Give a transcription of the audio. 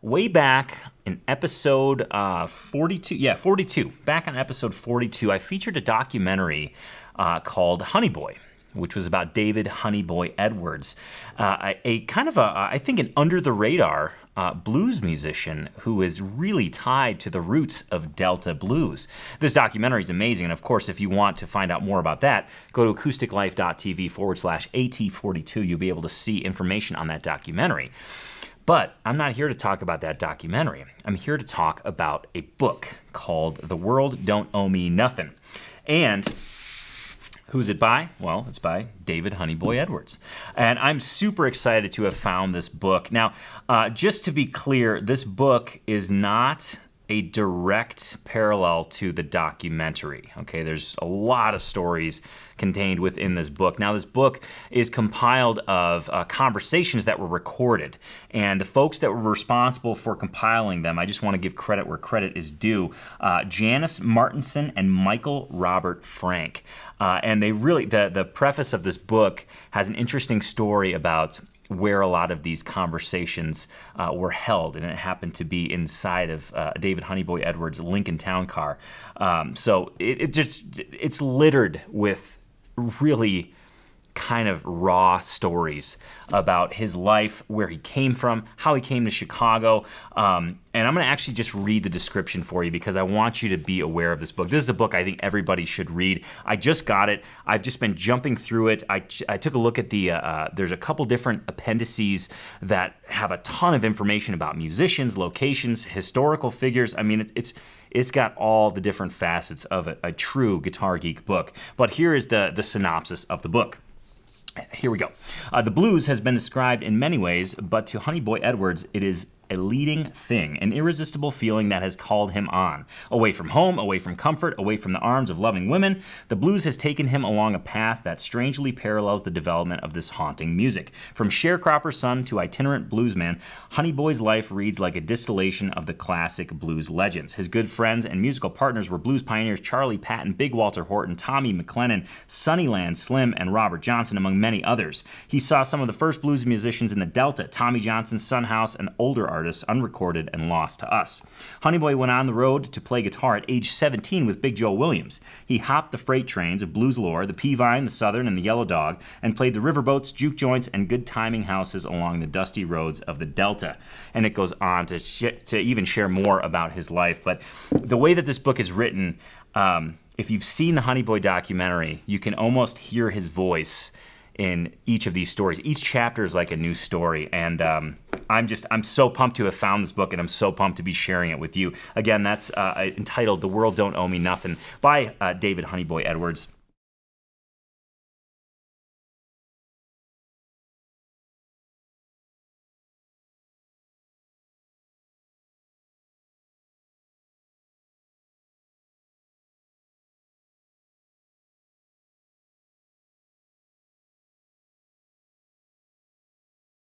way back in episode 42. Yeah, 42. Back on episode 42, I featured a documentary called Honeyboy, which was about David Honeyboy Edwards, a kind of I think an under-the-radar blues musician who is really tied to the roots of Delta blues. This documentary is amazing, and of course, if you want to find out more about that, go to acousticlife.tv/AT42. You'll be able to see information on that documentary. But I'm not here to talk about that documentary. I'm here to talk about a book called The World Don't Owe Me Nothing. And who's it by? Well, it's by David Honeyboy Edwards. And I'm super excited to have found this book. Now, just to be clear, this book is not a direct parallel to the documentary. Okay, there's a lot of stories contained within this book. Now, this book is compiled of conversations that were recorded, and the folks that were responsible for compiling them, I just want to give credit where credit is due, Janis, Martinson, and Michael Robert Frank. And they really, the preface of this book has an interesting story about where a lot of these conversations were held, and it happened to be inside of David Honeyboy Edwards' Lincoln Town Car. So it's littered with really kind of raw stories about his life, where he came from, how he came to Chicago. And I'm going to actually just read the description for you because I want you to be aware of this book. This is a book I think everybody should read. I just got it. I've just been jumping through it. I took a look at the, there's a couple different appendices that have a ton of information about musicians, locations, historical figures. I mean, it's got all the different facets of a true Guitar Geek book. But here is the synopsis of the book. Here we go. The blues has been described in many ways, but to Honeyboy Edwards, it is a leading thing, an irresistible feeling that has called him on. Away from home, away from comfort, away from the arms of loving women, the blues has taken him along a path that strangely parallels the development of this haunting music. From sharecropper son to itinerant bluesman, Honeyboy's life reads like a distillation of the classic blues legends. His good friends and musical partners were blues pioneers Charlie Patton, Big Walter Horton, Tommy McLennan, Sunnyland Slim, and Robert Johnson, among many others. He saw some of the first blues musicians in the Delta, Tommy Johnson, Son House, and older artists unrecorded and lost to us. Honeyboy went on the road to play guitar at age 17 with Big Joe Williams. He hopped the freight trains of blues lore, the Peavine, the Southern, and the Yellow Dog, and played the riverboats, juke joints, and good timing houses along the dusty roads of the Delta. And it goes on to even share more about his life. But the way that this book is written, if you've seen the Honeyboy documentary, you can almost hear his voice in each of these stories. Each chapter is like a new story, and I'm so pumped to have found this book, and I'm so pumped to be sharing it with you. Again, that's entitled The World Don't Owe Me Nothing by David Honeyboy Edwards.